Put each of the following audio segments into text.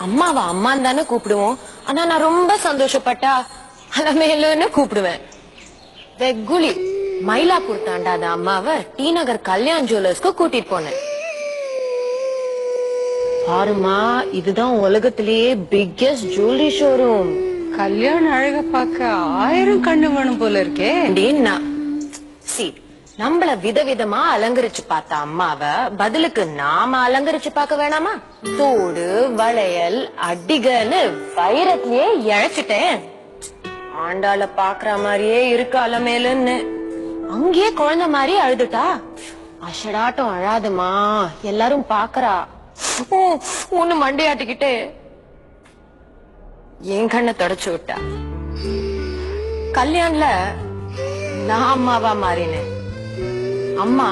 அம்மாவா அம்மான்னு தானே கூப்பிடுவோம். ஆனா நான் ரொம்ப சந்தோஷப்பட்டா அலமேலுன்னு கூப்பிடுவேன். வெகுளி மயிலாப்பூர் தாண்டாத அம்மாவை டி நகர் கல்யாண் ஜுவல்லர்ஸ்க்கு கூட்டிட்டு போனேன். பாருமா, இதுதான் உலகத்திலேயே பிக்கெஸ்ட் ஜுவல்லரி ஷோரூம். கல்யாண அழக பார்க்க 1000 கண்ணு வேணும் போல இருக்கே. நம்மள விதவிதமா அலங்கரிச்சு பார்த்த அம்மாவ பதிலுக்கு நாம அலங்கரிச்சு பார்க்க வேணாமா? தோடு வளையல் அடிகன்னு வைரத்திலேயே இழைச்சிட்டேன். ஆண்டாள பாக்குற மாதிரியே இருக்கு அலமேலுன்னு. அங்கேயே குழந்தை மாதிரி அழுதுட்டா. அஷடாட்டம் அழாதுமா, எல்லாரும் பாக்குறா. ஒண்ணு மண்டையாட்டிக்கிட்டு என் கண்ணை தொடச்சு விட்டா. கல்யாண்ல நான் அம்மாவா மாறினேன், அம்மா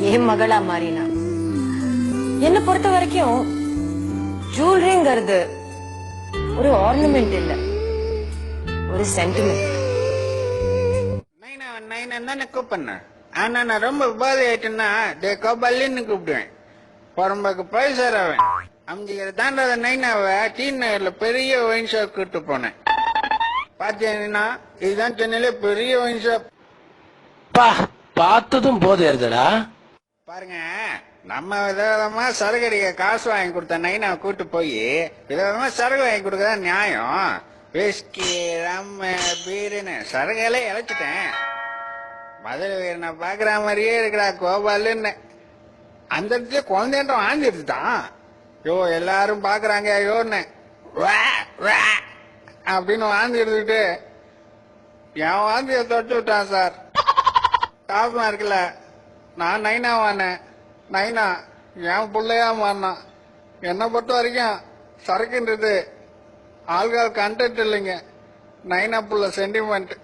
என் மகளா மாறினா. என்ன பொறுத்த வரைக்கும் ஜுவல்லரிங்கிறது ஒரு ஆர்னமெண்ட் இல்ல, ஒரு சென்டிமெண்ட். நைனா கூப்பிடுறேன். ஆனா நான் ரொம்ப உபாதை ஆயிட்டேன்னா கோபாலின்னு கூப்பிடுவேன். புறம்புக்கு பைசாராவேன். அம்ஜிக்கிற தாண்டாத நைனாவை டி நகர்ல பெரிய ஒயின் ஷாப் கூட்டு போனேன். பாத்தீங்கன்னா இதுதான் சென்னையில பெரிய ஒயின் ஷாப். பார்த்ததும் போதேருதடா. பாருங்க, நம்ம விதவிதமா சரக்கு அடிக்க காசு வாங்கி கொடுத்த நைனாவை கூட்டு போய் விதவிதமா சரக்கு வாங்கி கொடுக்கறதா நியாயம்? விஸ்கி ரம்மு பீருன்னு சரகையில இழைச்சிட்டேன். மதுரை வீரனை பாக்குற மாதிரியே இருக்கிறா கோபாலுன்னு. அந்த இடத்துல குழந்தைன்ற வாந்தி எடுத்துட்டான். யோ எல்லாரும் பாக்குறாங்க யோன்னு அப்படின்னு வாந்தி எடுத்துக்கிட்டு என் வாந்திய தொட்டு விட்டான் சார். டாப்மா இருக்குல்ல, நான் நைனா வானேன், நைனா என் பிள்ளையா மாறினான். என்னை பொறுத்த வரைக்கும் சரக்குன்றது ஆள்கால் கண்டென்ட் இல்லைங்க, நைனா புள்ள சென்டிமெண்ட்.